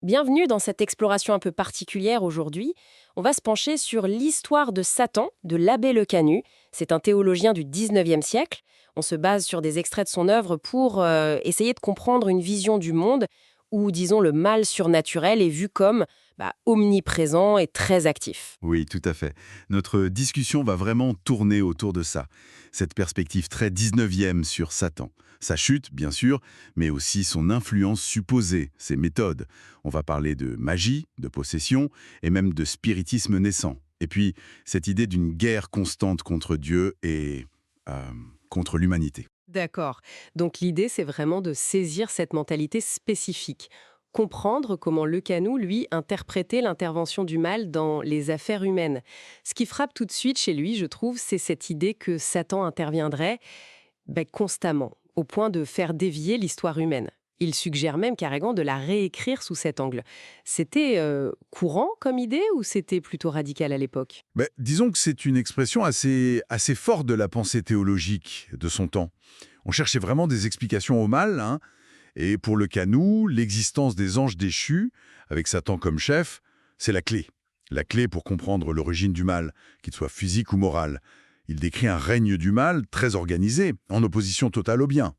Bienvenue dans cette exploration un peu particulière aujourd'hui. On va se pencher sur l'histoire de Satan de l'abbé Le Camus. C'est un théologien du 19e siècle. On se base sur des extraits de son œuvre pour essayer de comprendre une vision du monde où, disons, le mal surnaturel est vu comme omniprésent et très actif. Oui, tout à fait. Notre discussion va vraiment tourner autour de ça. Cette perspective très 19e sur Satan. Sa chute, bien sûr, mais aussi son influence supposée, ses méthodes. On va parler de magie, de possession et même de spiritisme naissant. Et puis, cette idée d'une guerre constante contre Dieu et euh, contre l'humanité. D'accord. Donc l'idée, c'est vraiment de saisir cette mentalité spécifique. Comprendre comment Lecanou, lui, interprétait l'intervention du mal dans les affaires humaines. Ce qui frappe tout de suite chez lui, je trouve, c'est cette idée que Satan interviendrait constamment, au point de faire dévier l'histoire humaine. Il suggère même carrément de la réécrire sous cet angle. C'était courant comme idée ou c'était plutôt radical à l'époque? Disons que c'est une expression assez forte de la pensée théologique de son temps. On cherchait vraiment des explications au mal, hein. Et pour le Canou, l'existence des anges déchus, avec Satan comme chef, c'est la clé. La clé pour comprendre l'origine du mal, qu'il soit physique ou moral. Il décrit un règne du mal très organisé, en opposition totale au bien.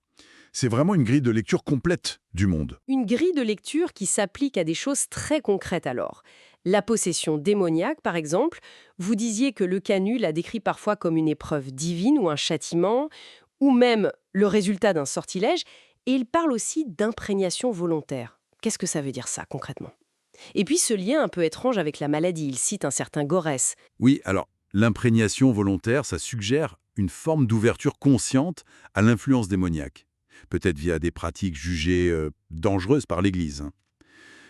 C'est vraiment une grille de lecture complète du monde. Une grille de lecture qui s'applique à des choses très concrètes alors. La possession démoniaque, par exemple, vous disiez que le Camus l'a décrit parfois comme une épreuve divine ou un châtiment, ou même le résultat d'un sortilège, et il parle aussi d'imprégnation volontaire. Qu'est-ce que ça veut dire ça concrètement? Et puis ce lien un peu étrange avec la maladie, il cite un certain Gorès. Oui, alors, l'imprégnation volontaire, ça suggère une forme d'ouverture consciente à l'influence démoniaque. Peut-être via des pratiques jugées dangereuses par l'Église, hein.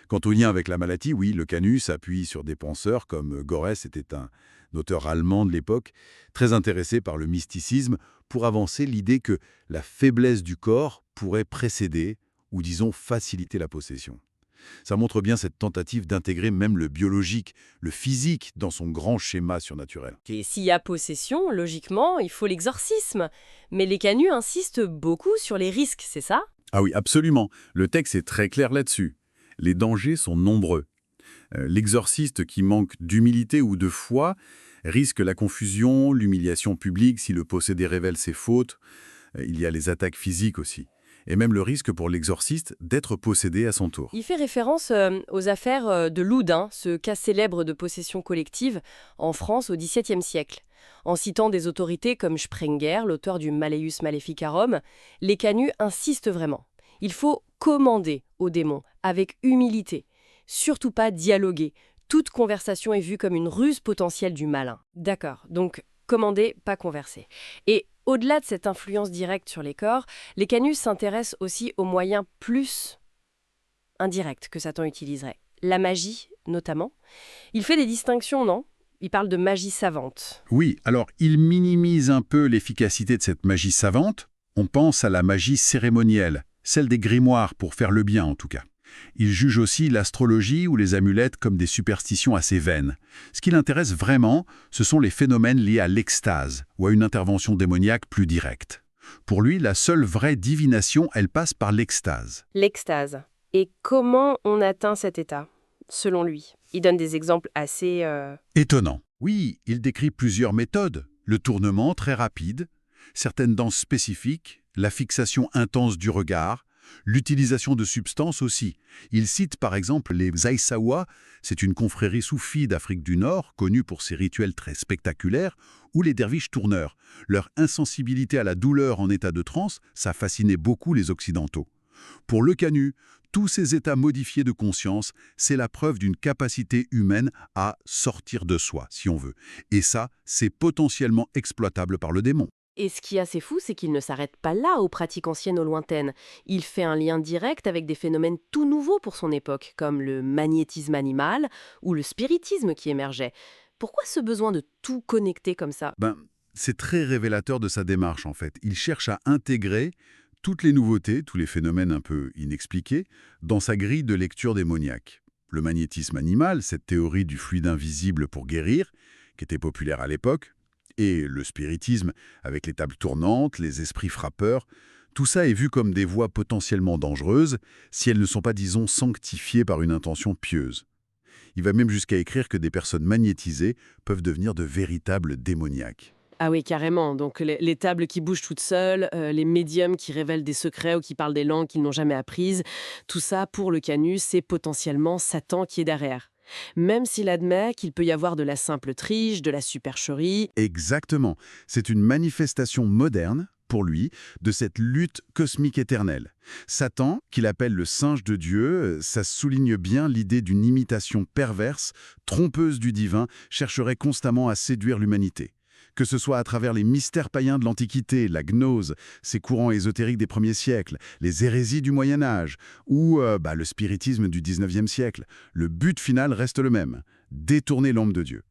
Quant au lien avec la maladie, oui, le Canut s'appuie sur des penseurs comme Gorès était un auteur allemand de l'époque, très intéressé par le mysticisme pour avancer l'idée que la faiblesse du corps pourrait précéder ou disons faciliter la possession. Ça montre bien cette tentative d'intégrer même le biologique, le physique dans son grand schéma surnaturel. Et s'il y a possession, logiquement, il faut l'exorcisme. Mais les Canuts insistent beaucoup sur les risques, c'est ça? Ah oui, absolument. Le texte est très clair là-dessus. Les dangers sont nombreux. L'exorciste qui manque d'humilité ou de foi risque la confusion, l'humiliation publique si le possédé révèle ses fautes. Il y a les attaques physiques aussi. Et même le risque pour l'exorciste d'être possédé à son tour. Il fait référence aux affaires de Loudun, ce cas célèbre de possession collective en France au XVIIe siècle. En citant des autorités comme Sprenger, l'auteur du Malleus Maleficarum, les Canuts insistent vraiment. Il faut commander aux démons avec humilité, surtout pas dialoguer. Toute conversation est vue comme une ruse potentielle du malin. D'accord, donc commander, pas converser. Et au-delà de cette influence directe sur les corps, les Canuts s'intéressent aussi aux moyens plus indirects que Satan utiliserait. La magie, notamment. Il fait des distinctions, non? Il parle de magie savante. Oui, alors il minimise un peu l'efficacité de cette magie savante. On pense à la magie cérémonielle, celle des grimoires pour faire le bien en tout cas. Il juge aussi l'astrologie ou les amulettes comme des superstitions assez vaines. Ce qui l'intéresse vraiment, ce sont les phénomènes liés à l'extase ou à une intervention démoniaque plus directe. Pour lui, la seule vraie divination, elle passe par l'extase. L'extase. Et comment on atteint cet état, selon lui? Il donne des exemples assez... Étonnant. Oui, il décrit plusieurs méthodes. Le tournement très rapide, certaines danses spécifiques, la fixation intense du regard, l'utilisation de substances aussi. Il cite par exemple les Zaïsawa, c'est une confrérie soufie d'Afrique du Nord, connue pour ses rituels très spectaculaires, ou les derviches tourneurs. Leur insensibilité à la douleur en état de transe, ça fascinait beaucoup les Occidentaux. Pour Le Camus, tous ces états modifiés de conscience, c'est la preuve d'une capacité humaine à sortir de soi, si on veut. Et ça, c'est potentiellement exploitable par le démon. Et ce qui est assez fou, c'est qu'il ne s'arrête pas là aux pratiques anciennes ou lointaines. Il fait un lien direct avec des phénomènes tout nouveaux pour son époque, comme le magnétisme animal ou le spiritisme qui émergeait. Pourquoi ce besoin de tout connecter comme ça? C'est très révélateur de sa démarche en fait. Il cherche à intégrer toutes les nouveautés, tous les phénomènes un peu inexpliqués, dans sa grille de lecture démoniaque. Le magnétisme animal, cette théorie du fluide invisible pour guérir, qui était populaire à l'époque, et le spiritisme, avec les tables tournantes, les esprits frappeurs, Tout ça est vu comme des voies potentiellement dangereuses si elles ne sont pas, disons, sanctifiées par une intention pieuse. Il va même jusqu'à écrire que des personnes magnétisées peuvent devenir de véritables démoniaques. Ah oui, carrément. Donc les tables qui bougent toutes seules, les médiums qui révèlent des secrets ou qui parlent des langues qu'ils n'ont jamais apprises, tout ça, pour le Canut, c'est potentiellement Satan qui est derrière. Même s'il admet qu'il peut y avoir de la simple triche, de la supercherie. Exactement. C'est une manifestation moderne, pour lui, de cette lutte cosmique éternelle. Satan, qu'il appelle le singe de Dieu, ça souligne bien l'idée d'une imitation perverse, trompeuse du divin, chercherait constamment à séduire l'humanité. Que ce soit à travers les mystères païens de l'Antiquité, la gnose, ces courants ésotériques des premiers siècles, les hérésies du Moyen Âge, ou le spiritisme du XIXe siècle, le but final reste le même, détourner l'homme de Dieu.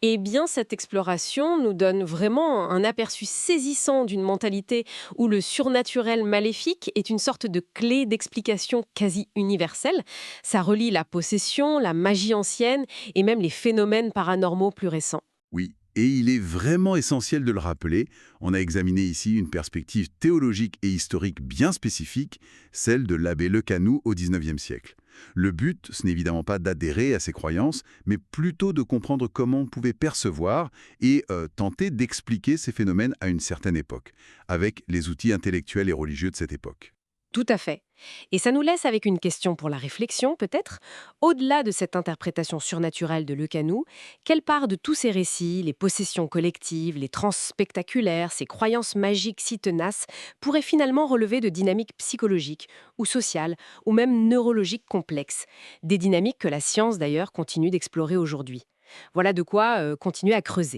Eh bien, cette exploration nous donne vraiment un aperçu saisissant d'une mentalité où le surnaturel maléfique est une sorte de clé d'explication quasi universelle. Ça relie la possession, la magie ancienne et même les phénomènes paranormaux plus récents. Oui, et il est vraiment essentiel de le rappeler. On a examiné ici une perspective théologique et historique bien spécifique, celle de l'abbé Lecanoux au XIXe siècle. Le but, ce n'est évidemment pas d'adhérer à ses croyances, mais plutôt de comprendre comment on pouvait percevoir et tenter d'expliquer ces phénomènes à une certaine époque, avec les outils intellectuels et religieux de cette époque. Tout à fait. Et ça nous laisse avec une question pour la réflexion, peut-être. Au-delà de cette interprétation surnaturelle de Lecanoux, quelle part de tous ces récits, les possessions collectives, les trans spectaculaires, ces croyances magiques si tenaces, pourrait finalement relever de dynamiques psychologiques ou sociales ou même neurologiques complexes? Des dynamiques que la science, d'ailleurs, continue d'explorer aujourd'hui. Voilà de quoi continuer à creuser.